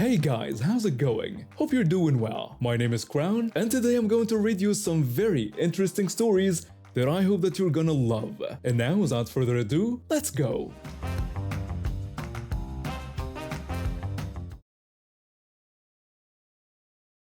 Hey guys, how's it going? Hope you're doing well. My name is Crown, and today I'm going to read you some very interesting stories that I hope that you're gonna love. And now, without further ado, let's go!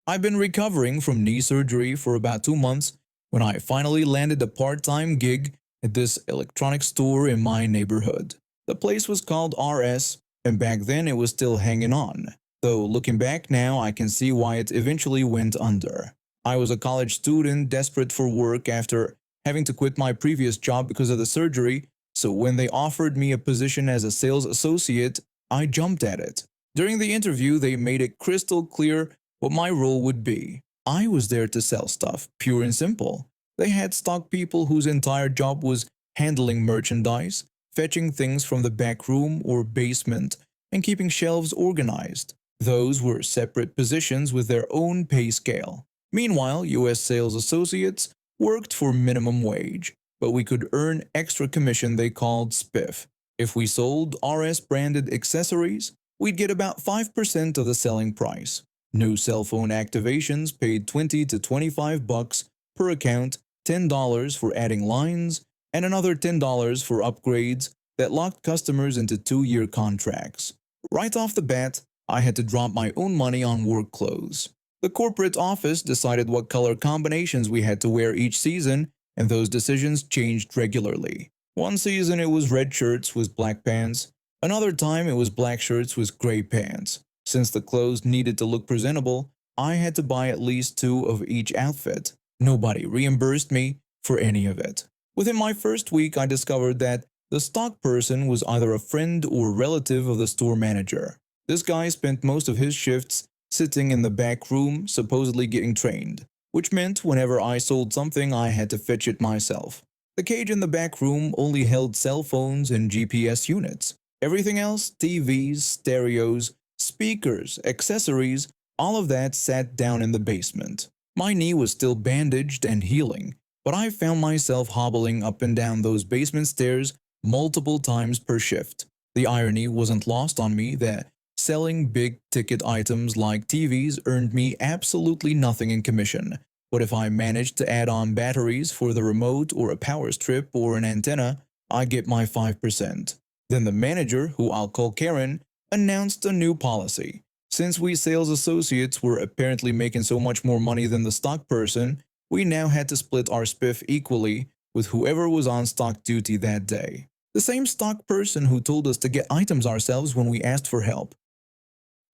I've been recovering from knee surgery for about 2 months when I finally landed a part-time gig at this electronics store in my neighborhood. The place was called RS, and back then it was still hanging on. Though looking back now, I can see why it eventually went under. I was a college student desperate for work after having to quit my previous job because of the surgery, so when they offered me a position as a sales associate, I jumped at it. During the interview, they made it crystal clear what my role would be. I was there to sell stuff, pure and simple. They had stock people whose entire job was handling merchandise, fetching things from the back room or basement, and keeping shelves organized. Those were separate positions with their own pay scale. Meanwhile, US sales associates worked for minimum wage, but we could earn extra commission they called spiff. If we sold RS branded accessories, we'd get about 5% of the selling price. New cell phone activations paid $20 to $25 per account, $10 for adding lines, and another $10 for upgrades that locked customers into 2-year contracts. Right off the bat, I had to drop my own money on work clothes. The corporate office decided what color combinations we had to wear each season, and those decisions changed regularly. One season it was red shirts with black pants, another time it was black shirts with gray pants. Since the clothes needed to look presentable, I had to buy at least 2 of each outfit. Nobody reimbursed me for any of it. Within my first week, I discovered that the stock person was either a friend or relative of the store manager. This guy spent most of his shifts sitting in the back room, supposedly getting trained, which meant whenever I sold something, I had to fetch it myself. The cage in the back room only held cell phones and GPS units. Everything else, TVs, stereos, speakers, accessories, all of that sat down in the basement. My knee was still bandaged and healing, but I found myself hobbling up and down those basement stairs multiple times per shift. The irony wasn't lost on me that selling big-ticket items like TVs earned me absolutely nothing in commission, but if I managed to add on batteries for the remote or a power strip or an antenna, I get my 5%. Then the manager, who I'll call Karen, announced a new policy. Since we sales associates were apparently making so much more money than the stock person, we now had to split our spiff equally with whoever was on stock duty that day. The same stock person who told us to get items ourselves when we asked for help.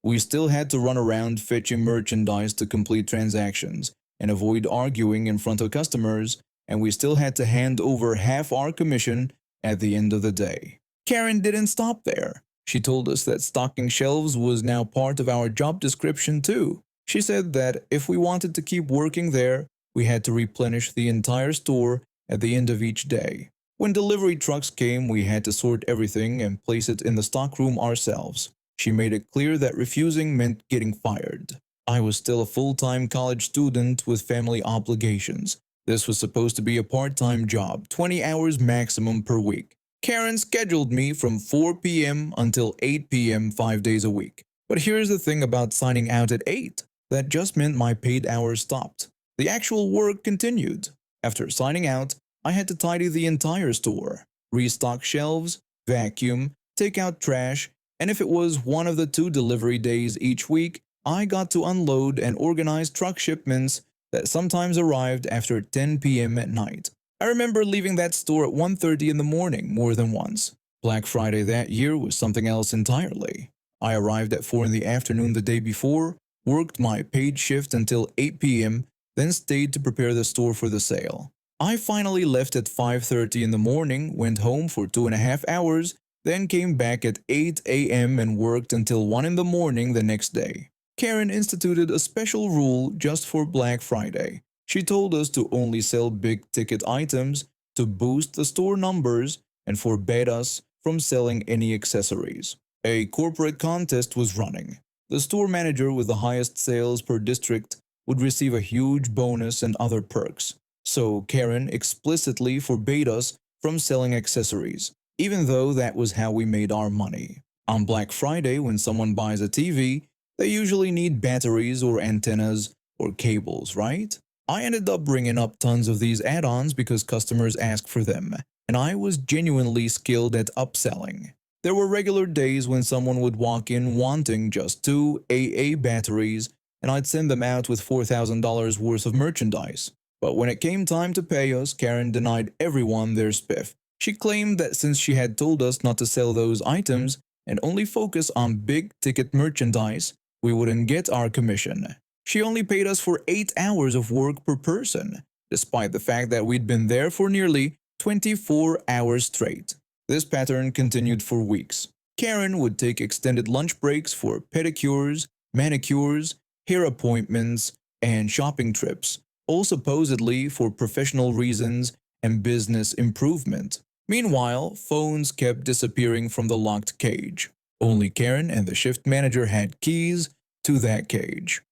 We still had to run around fetching merchandise to complete transactions and avoid arguing in front of customers, and we still had to hand over half our commission at the end of the day. Karen didn't stop there. She told us that stocking shelves was now part of our job description too. She said that if we wanted to keep working there, we had to replenish the entire store at the end of each day. When delivery trucks came, we had to sort everything and place it in the stockroom ourselves. She made it clear that refusing meant getting fired. I was still a full-time college student with family obligations. This was supposed to be a part-time job, 20 hours maximum per week. Karen scheduled me from 4 p.m. until 8 p.m. 5 days a week. But here's the thing about signing out at 8. That just meant my paid hours stopped. The actual work continued. After signing out, I had to tidy the entire store, restock shelves, vacuum, take out trash, and if it was one of the 2 delivery days each week, I got to unload and organize truck shipments that sometimes arrived after 10 p.m. at night. I remember leaving that store at 1:30 in the morning more than once. Black Friday that year was something else entirely. I arrived at 4 in the afternoon the day before, worked my paid shift until 8 p.m., then stayed to prepare the store for the sale. I finally left at 5:30 in the morning, went home for 2.5 hours, then came back at 8 a.m. and worked until 1 in the morning the next day. Karen instituted a special rule just for Black Friday. She told us to only sell big-ticket items to boost the store numbers and forbade us from selling any accessories. A corporate contest was running. The store manager with the highest sales per district would receive a huge bonus and other perks. So Karen explicitly forbade us from selling accessories, even though that was how we made our money. On Black Friday, when someone buys a TV, They usually need batteries or antennas or cables, right? I ended up bringing up tons of these add-ons because customers asked for them, and I was genuinely skilled at upselling. There were regular days when someone would walk in wanting just two AA batteries, and I'd send them out with $4,000 worth of merchandise. But when it came time to pay us, Karen denied everyone their spiff. She claimed that since she had told us not to sell those items and only focus on big-ticket merchandise, we wouldn't get our commission. She only paid us for 8 hours of work per person, despite the fact that we'd been there for nearly 24 hours straight. This pattern continued for weeks. Karen would take extended lunch breaks for pedicures, manicures, hair appointments, and shopping trips, all supposedly for professional reasons and business improvement. Meanwhile, phones kept disappearing from the locked cage. Only Karen and the shift manager had keys to that cage.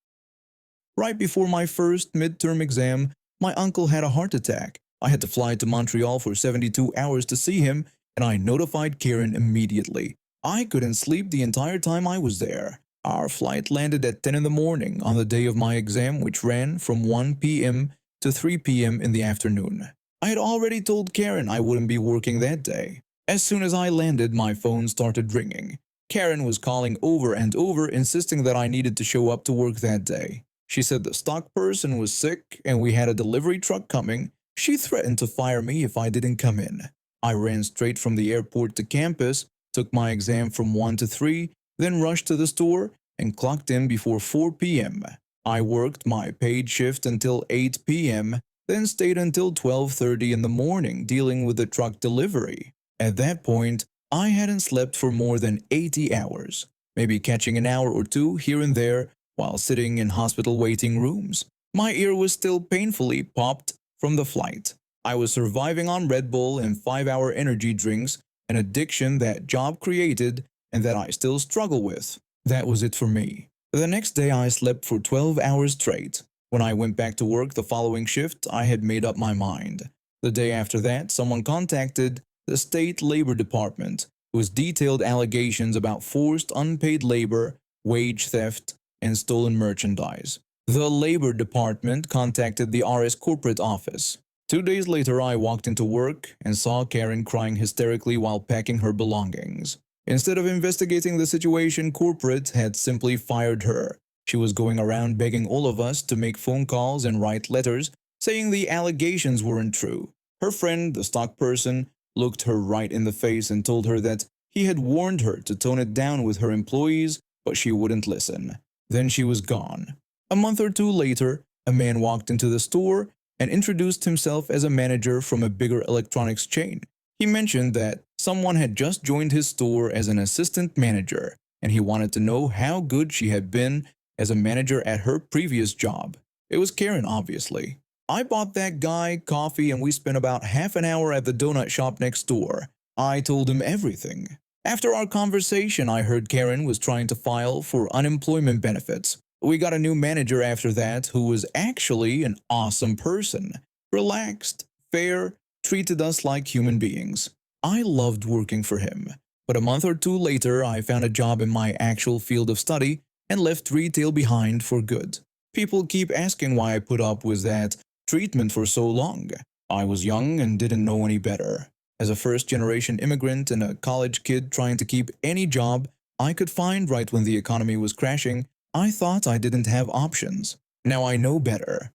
Right before my first midterm exam, my uncle had a heart attack. I had to fly to Montreal for 72 hours to see him, and I notified Karen immediately. I couldn't sleep the entire time I was there. Our flight landed at 10 in the morning on the day of my exam, which ran from 1 p.m. to 3 p.m. in the afternoon. I had already told Karen I wouldn't be working that day. As soon as I landed, my phone started ringing. Karen was calling over and over, insisting that I needed to show up to work that day. She said the stock person was sick and we had a delivery truck coming. She threatened to fire me if I didn't come in. I ran straight from the airport to campus, took my exam from 1 to 3, then rushed to the store and clocked in before 4 p.m. I worked my paid shift until 8 p.m., then stayed until 12:30 in the morning dealing with the truck delivery. At that point, I hadn't slept for more than 80 hours, maybe catching an hour or two here and there while sitting in hospital waiting rooms. My ear was still painfully popped from the flight. I was surviving on Red Bull and 5-hour energy drinks, an addiction that job created and that I still struggle with. That was it for me. The next day I slept for 12 hours straight. When I went back to work the following shift, I had made up my mind. The day after that, someone contacted the State Labor Department, whose detailed allegations about forced unpaid labor, wage theft, and stolen merchandise. The Labor Department contacted the RS corporate office. 2 days later, I walked into work and saw Karen crying hysterically while packing her belongings. Instead of investigating the situation, corporate had simply fired her. She was going around begging all of us to make phone calls and write letters saying the allegations weren't true. Her friend, the stock person, looked her right in the face and told her that he had warned her to tone it down with her employees, but she wouldn't listen. Then she was gone. A month or two later, a man walked into the store and introduced himself as a manager from a bigger electronics chain. He mentioned that someone had just joined his store as an assistant manager, and he wanted to know how good she had been as a manager at her previous job. It was Karen, obviously. I bought that guy coffee and we spent about half an hour at the donut shop next door. I told him everything. After our conversation, I heard Karen was trying to file for unemployment benefits. We got a new manager after that who was actually an awesome person. Relaxed, fair, treated us like human beings. I loved working for him. But a month or two later, I found a job in my actual field of study and left retail behind for good. People keep asking why I put up with that treatment for so long. I was young and didn't know any better. As a first-generation immigrant and a college kid trying to keep any job I could find right when the economy was crashing, I thought I didn't have options. Now I know better.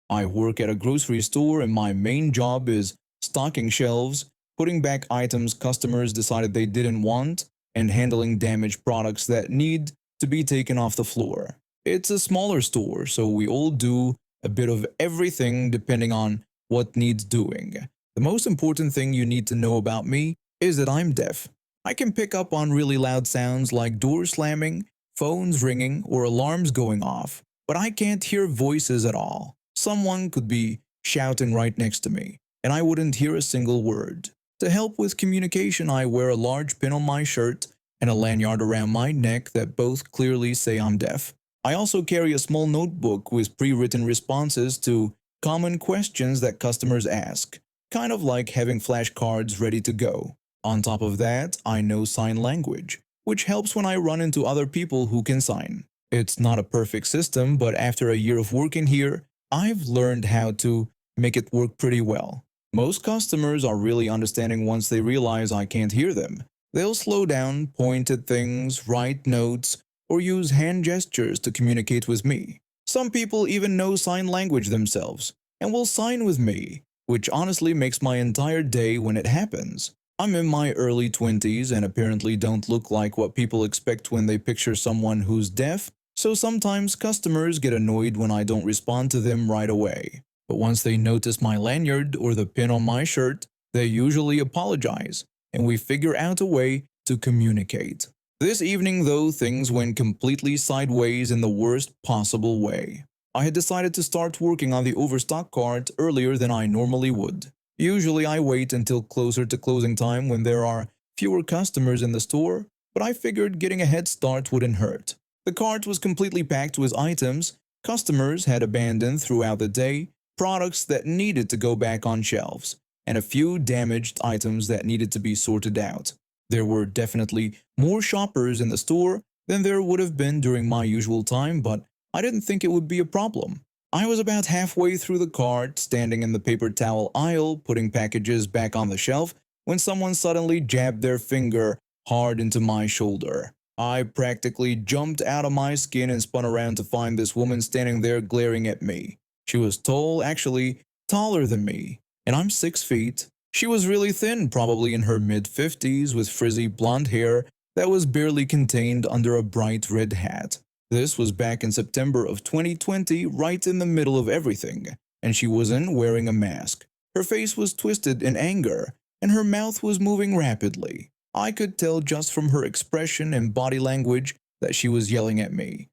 I work at a grocery store and my main job is stocking shelves, putting back items customers decided they didn't want, and handling damaged products that need to be taken off the floor. It's a smaller store, so we all do a bit of everything depending on what needs doing. The most important thing you need to know about me is that I'm deaf. I can pick up on really loud sounds like doors slamming, phones ringing, or alarms going off, but I can't hear voices at all. Someone could be shouting right next to me, and I wouldn't hear a single word. To help with communication, I wear a large pin on my shirt and a lanyard around my neck that both clearly say I'm deaf. I also carry a small notebook with pre-written responses to common questions that customers ask, kind of like having flashcards ready to go. On top of that, I know sign language, which helps when I run into other people who can sign. It's not a perfect system, but after a year of working here, I've learned how to make it work pretty well. Most customers are really understanding once they realize I can't hear them. They'll slow down, point at things, write notes, or use hand gestures to communicate with me. Some people even know sign language themselves and will sign with me, which honestly makes my entire day when it happens. I'm in my early 20s and apparently don't look like what people expect when they picture someone who's deaf, so sometimes customers get annoyed when I don't respond to them right away. But once they notice my lanyard or the pin on my shirt, they usually apologize, and we figure out a way to communicate. This evening, though, things went completely sideways in the worst possible way. I had decided to start working on the overstock cart earlier than I normally would. Usually I wait until closer to closing time when there are fewer customers in the store, but I figured getting a head start wouldn't hurt. The cart was completely packed with items customers had abandoned throughout the day, products that needed to go back on shelves, and a few damaged items that needed to be sorted out. There were definitely more shoppers in the store than there would have been during my usual time, but I didn't think it would be a problem. I was about halfway through the cart, standing in the paper towel aisle, putting packages back on the shelf, when someone suddenly jabbed their finger hard into my shoulder. I practically jumped out of my skin and spun around to find this woman standing there glaring at me. She was tall, actually taller than me, and I'm 6 feet. She was really thin, probably in her mid-50s, with frizzy blonde hair that was barely contained under a bright red hat. This was back in September of 2020, right in the middle of everything, and she wasn't wearing a mask. Her face was twisted in anger, and her mouth was moving rapidly. I could tell just from her expression and body language that she was yelling at me.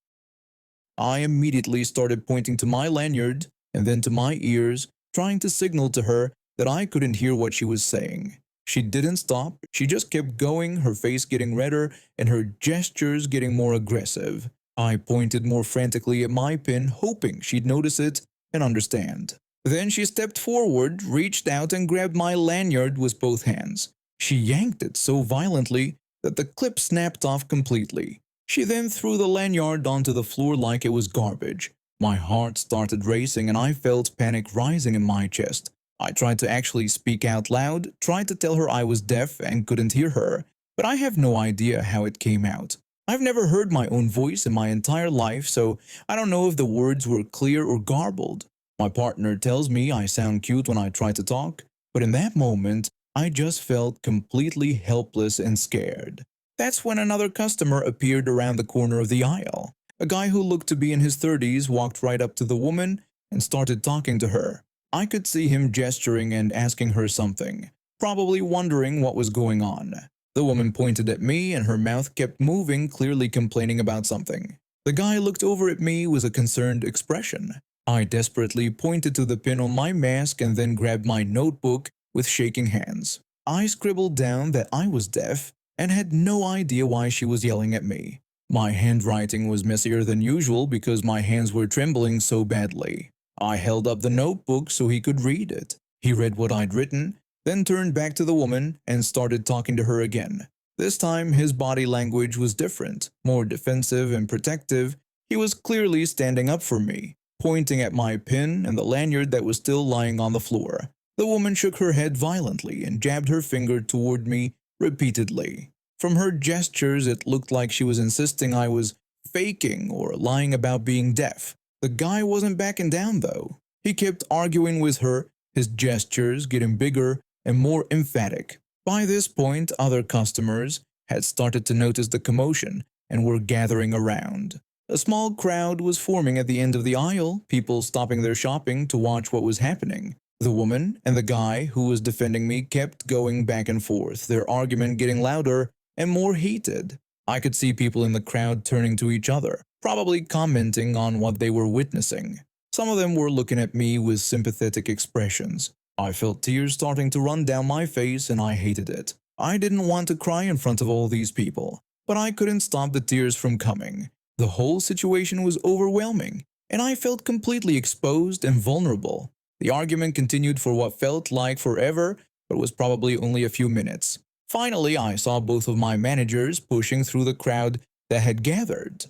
I immediately started pointing to my lanyard and then to my ears, trying to signal to her that I couldn't hear what she was saying. She didn't stop, she just kept going, her face getting redder and her gestures getting more aggressive. I pointed more frantically at my pin, hoping she'd notice it and understand. Then she stepped forward, reached out and grabbed my lanyard with both hands. She yanked it so violently that the clip snapped off completely. She then threw the lanyard onto the floor like it was garbage. My heart started racing and I felt panic rising in my chest. I tried to actually speak out loud, tried to tell her I was deaf and couldn't hear her, but I have no idea how it came out. I've never heard my own voice in my entire life, so I don't know if the words were clear or garbled. My partner tells me I sound cute when I try to talk, but in that moment, I just felt completely helpless and scared. That's when another customer appeared around the corner of the aisle. A guy who looked to be in his 30s walked right up to the woman and started talking to her. I could see him gesturing and asking her something, probably wondering what was going on. The woman pointed at me and her mouth kept moving, clearly complaining about something. The guy looked over at me with a concerned expression. I desperately pointed to the pin on my mask and then grabbed my notebook with shaking hands. I scribbled down that I was deaf and had no idea why she was yelling at me. My handwriting was messier than usual because my hands were trembling so badly. I held up the notebook so he could read it. He read what I'd written, then turned back to the woman and started talking to her again. This time his body language was different, more defensive and protective. He was clearly standing up for me, pointing at my pin and the lanyard that was still lying on the floor. The woman shook her head violently and jabbed her finger toward me repeatedly. From her gestures, it looked like she was insisting I was faking or lying about being deaf. The guy wasn't backing down though. He kept arguing with her, his gestures getting bigger and more emphatic. By this point, other customers had started to notice the commotion and were gathering around. A small crowd was forming at the end of the aisle, people stopping their shopping to watch what was happening. The woman and the guy who was defending me kept going back and forth, their argument getting louder and more heated. I could see people in the crowd turning to each other, probably commenting on what they were witnessing. Some of them were looking at me with sympathetic expressions. I felt tears starting to run down my face and I hated it. I didn't want to cry in front of all these people, but I couldn't stop the tears from coming. The whole situation was overwhelming, and I felt completely exposed and vulnerable. The argument continued for what felt like forever, but was probably only a few minutes. Finally, I saw both of my managers pushing through the crowd that had gathered.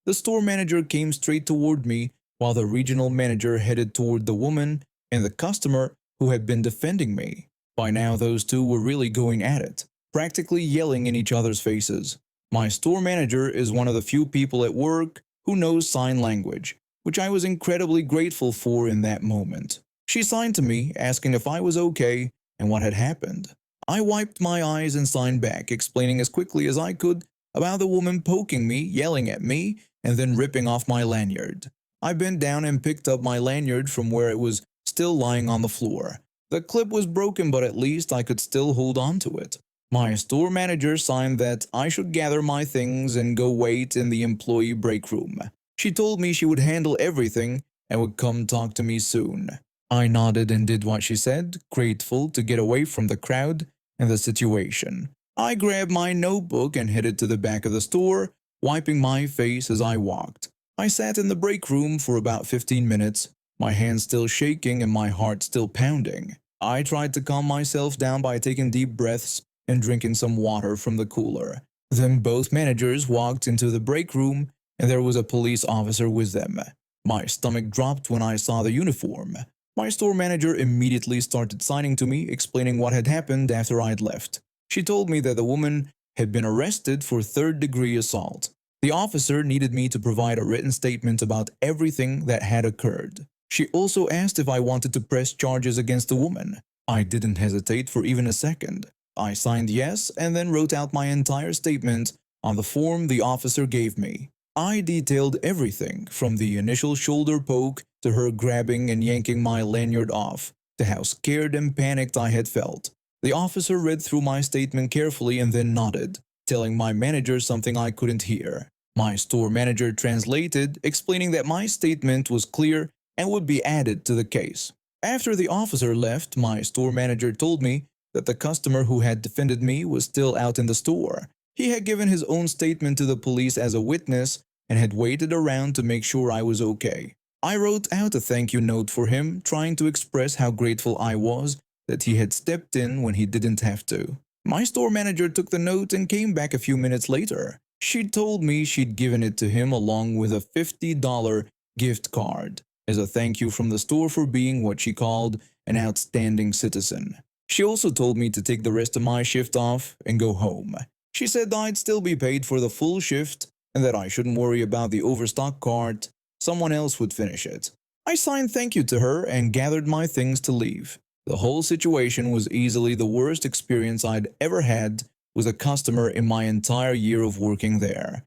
The store manager came straight toward me, while the regional manager headed toward the woman and the customer who had been defending me. By now, those two were really going at it, practically yelling in each other's faces. My store manager is one of the few people at work who knows sign language, which I was incredibly grateful for in that moment. She signed to me, asking if I was okay and what had happened. I wiped my eyes and signed back, explaining as quickly as I could about the woman poking me, yelling at me, and then ripping off my lanyard. I bent down and picked up my lanyard from where it was still lying on the floor. The clip was broken, but at least I could still hold on to it. My store manager signed that I should gather my things and go wait in the employee break room. She told me she would handle everything and would come talk to me soon. I nodded and did what she said, grateful to get away from the crowd and the situation. I grabbed my notebook and headed to the back of the store, wiping my face as I walked. I sat in the break room for about 15 minutes, my hands still shaking and my heart still pounding. I tried to calm myself down by taking deep breaths and drinking some water from the cooler. Then both managers walked into the break room and there was a police officer with them. My stomach dropped when I saw the uniform. My store manager immediately started signing to me, explaining what had happened after I'd left. She told me that the woman had been arrested for third-degree assault. The officer needed me to provide a written statement about everything that had occurred. She also asked if I wanted to press charges against the woman. I didn't hesitate for even a second. I signed yes and then wrote out my entire statement on the form the officer gave me. I detailed everything from the initial shoulder poke to her grabbing and yanking my lanyard off, to how scared and panicked I had felt. The officer read through my statement carefully and then nodded, telling my manager something I couldn't hear. My store manager translated, explaining that my statement was clear and would be added to the case. After the officer left, my store manager told me that the customer who had defended me was still out in the store. He had given his own statement to the police as a witness and had waited around to make sure I was okay. I wrote out a thank you note for him, trying to express how grateful I was that he had stepped in when he didn't have to. My store manager took the note and came back a few minutes later. She told me she'd given it to him along with a $50 gift card as a thank you from the store for being what she called an outstanding citizen. She also told me to take the rest of my shift off and go home. She said I'd still be paid for the full shift and that I shouldn't worry about the overstock cart. Someone else would finish it. I signed thank you to her and gathered my things to leave. The whole situation was easily the worst experience I'd ever had with a customer in my entire year of working there.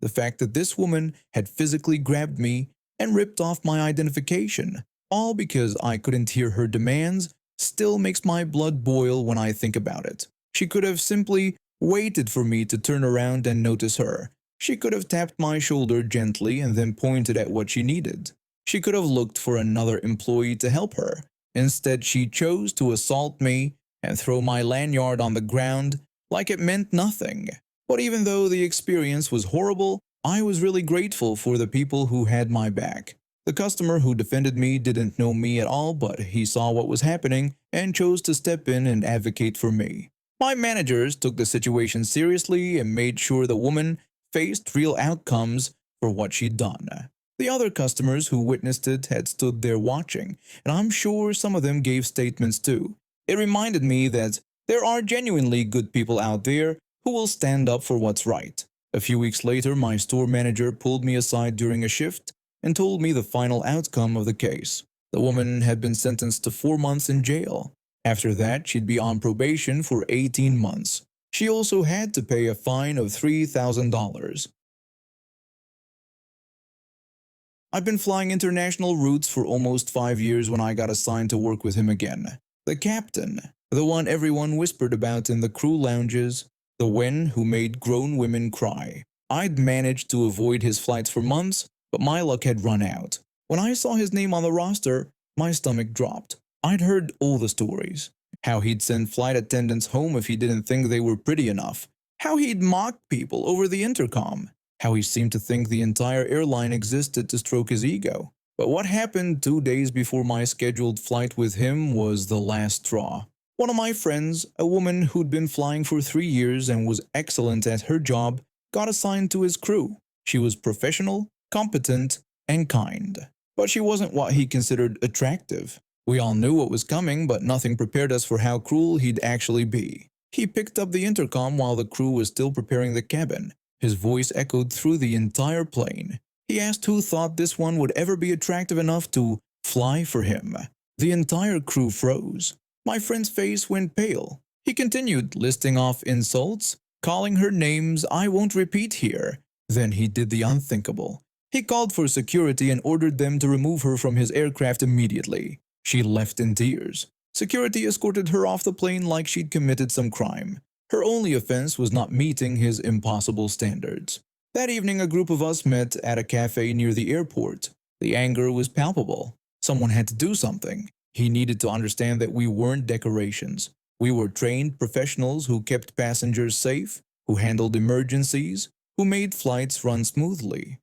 The fact that this woman had physically grabbed me and ripped off my identification, all because I couldn't hear her demands, still makes my blood boil when I think about it. She could have simply waited for me to turn around and notice her. She could have tapped my shoulder gently and then pointed at what she needed. She could have looked for another employee to help her. Instead, she chose to assault me and throw my lanyard on the ground like it meant nothing. But even though the experience was horrible, I was really grateful for the people who had my back. The customer who defended me didn't know me at all, but he saw what was happening and chose to step in and advocate for me. My managers took the situation seriously and made sure the woman faced real outcomes for what she'd done. The other customers who witnessed it had stood there watching, and I'm sure some of them gave statements too. It reminded me that there are genuinely good people out there who will stand up for what's right. A few weeks later, my store manager pulled me aside during a shift and told me the final outcome of the case. The woman had been sentenced to 4 months in jail. After that, she'd be on probation for 18 months. She also had to pay a fine of $3,000. I've been flying international routes for almost 5 years when I got assigned to work with him again. The captain, the one everyone whispered about in the crew lounges, the one who made grown women cry. I'd managed to avoid his flights for months, but my luck had run out. When I saw his name on the roster, my stomach dropped. I'd heard all the stories. How he'd send flight attendants home if he didn't think they were pretty enough. How he'd mock people over the intercom. How he seemed to think the entire airline existed to stroke his ego. But what happened 2 days before my scheduled flight with him was the last straw. One of my friends, a woman who'd been flying for 3 years and was excellent at her job, got assigned to his crew. She was professional, competent, and kind. But she wasn't what he considered attractive. We all knew what was coming, but nothing prepared us for how cruel he'd actually be. He picked up the intercom while the crew was still preparing the cabin. His voice echoed through the entire plane. He asked who thought this one would ever be attractive enough to fly for him. The entire crew froze. My friend's face went pale. He continued listing off insults, calling her names I won't repeat here. Then he did the unthinkable. He called for security and ordered them to remove her from his aircraft immediately. She left in tears. Security escorted her off the plane like she'd committed some crime. Her only offense was not meeting his impossible standards. That evening, a group of us met at a cafe near the airport. The anger was palpable. Someone had to do something. He needed to understand that we weren't decorations. We were trained professionals who kept passengers safe, who handled emergencies, who made flights run smoothly.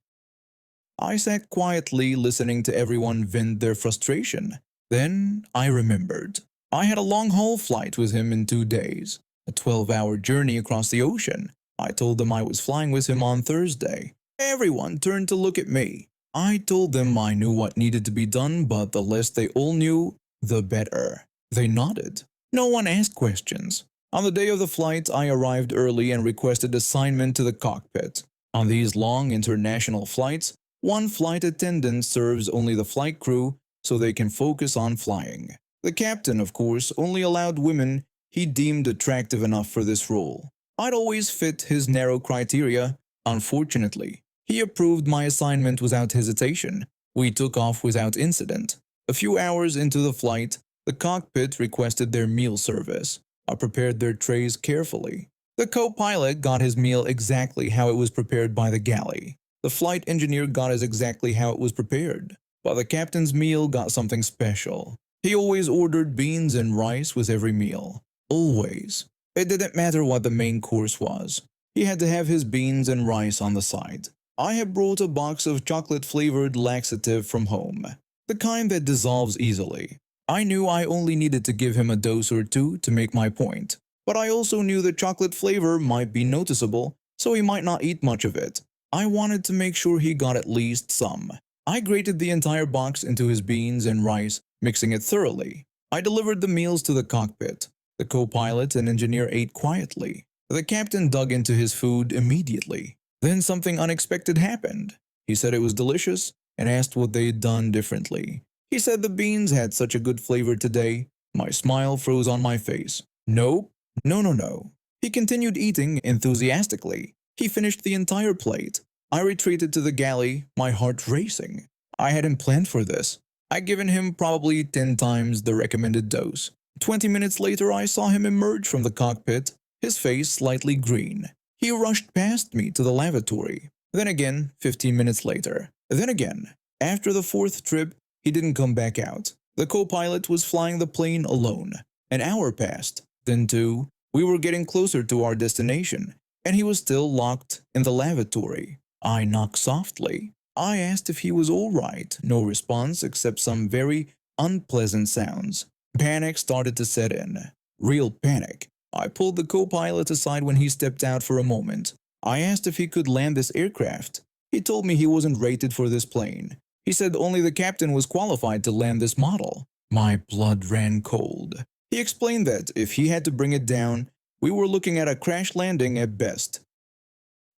I sat quietly listening to everyone vent their frustration. Then I remembered. I had a long-haul flight with him in 2 days, a 12-hour journey across the ocean. I told them I was flying with him on Thursday. Everyone turned to look at me. I told them I knew what needed to be done, but the less they all knew, the better. They nodded. No one asked questions. On the day of the flight, I arrived early and requested assignment to the cockpit. On these long international flights, one flight attendant serves only the flight crew so they can focus on flying. The captain, of course, only allowed women he deemed attractive enough for this role. I'd always fit his narrow criteria. Unfortunately, he approved my assignment without hesitation. We took off without incident. A few hours into the flight, the cockpit requested their meal service. I prepared their trays carefully. The co-pilot got his meal exactly how it was prepared by the galley. The flight engineer got it exactly how it was prepared. But the captain's meal got something special. He always ordered beans and rice with every meal. Always. It didn't matter what the main course was. He had to have his beans and rice on the side. I had brought a box of chocolate-flavored laxative from home, the kind that dissolves easily. I knew I only needed to give him a dose or two to make my point, but I also knew the chocolate flavor might be noticeable, so he might not eat much of it. I wanted to make sure he got at least some. I grated the entire box into his beans and rice, mixing it thoroughly. I delivered the meals to the cockpit. The co-pilot and engineer ate quietly. The captain dug into his food immediately. Then something unexpected happened. He said it was delicious and asked what they'd done differently. He said the beans had such a good flavor today. My smile froze on my face. Nope. No. He continued eating enthusiastically. He finished the entire plate. I retreated to the galley, my heart racing. I hadn't planned for this. I'd given him probably 10 times the recommended dose. 20 minutes later, I saw him emerge from the cockpit, his face slightly green. He rushed past me to the lavatory. Then again, 15 minutes later. Then again. After the 4th trip, he didn't come back out. The co-pilot was flying the plane alone. An hour passed, then 2. We were getting closer to our destination, and he was still locked in the lavatory. I knocked softly. I asked if he was all right. No response except some very unpleasant sounds. Panic started to set in. Real panic. I pulled the co-pilot aside when he stepped out for a moment. I asked if he could land this aircraft. He told me he wasn't rated for this plane. He said only the captain was qualified to land this model. My blood ran cold. He explained that if he had to bring it down, we were looking at a crash landing at best.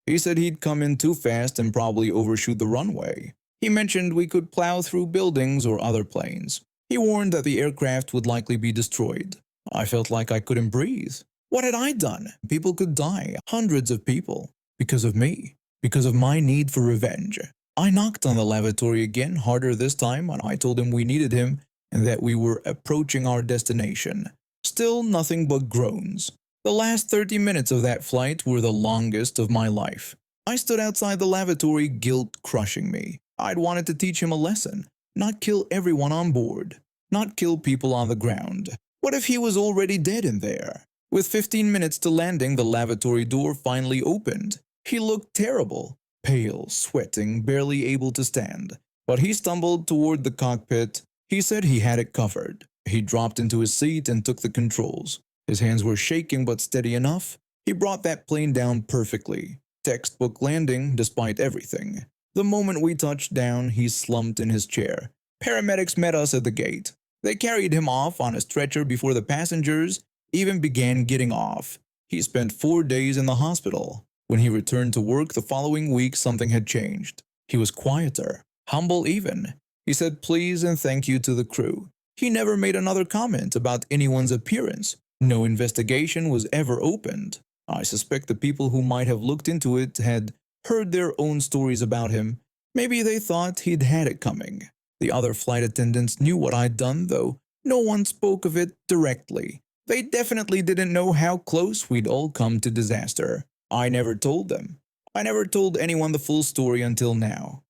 He said he'd come in too fast and probably overshoot the runway. He mentioned we could plow through buildings or other planes. He warned that the aircraft would likely be destroyed. I felt like I couldn't breathe. What had I done? People could die, hundreds of people, because of me, because of my need for revenge. I knocked on the lavatory again, harder this time, and I told him we needed him and that we were approaching our destination. Still nothing but groans. The last 30 minutes of that flight were the longest of my life. I stood outside the lavatory, guilt crushing me. I'd wanted to teach him a lesson, not kill everyone on board, not kill people on the ground. What if he was already dead in there? With 15 minutes to landing, the lavatory door finally opened. He looked terrible, pale, sweating, barely able to stand. But he stumbled toward the cockpit. He said he had it covered. He dropped into his seat and took the controls. His hands were shaking but steady enough. He brought that plane down perfectly. Textbook landing despite everything. The moment we touched down, he slumped in his chair. Paramedics met us at the gate. They carried him off on a stretcher before the passengers even began getting off. He spent 4 days in the hospital. When he returned to work the following week, something had changed. He was quieter, humble even. He said please and thank you to the crew. He never made another comment about anyone's appearance. No investigation was ever opened. I suspect the people who might have looked into it had heard their own stories about him. Maybe they thought he'd had it coming. The other flight attendants knew what I'd done, though no one spoke of it directly. They definitely didn't know how close we'd all come to disaster. I never told them. I never told anyone the full story until now.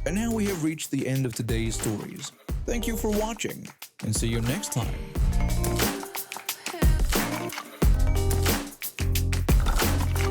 And now we have reached the end of today's stories. Thank you for watching, and see you next time.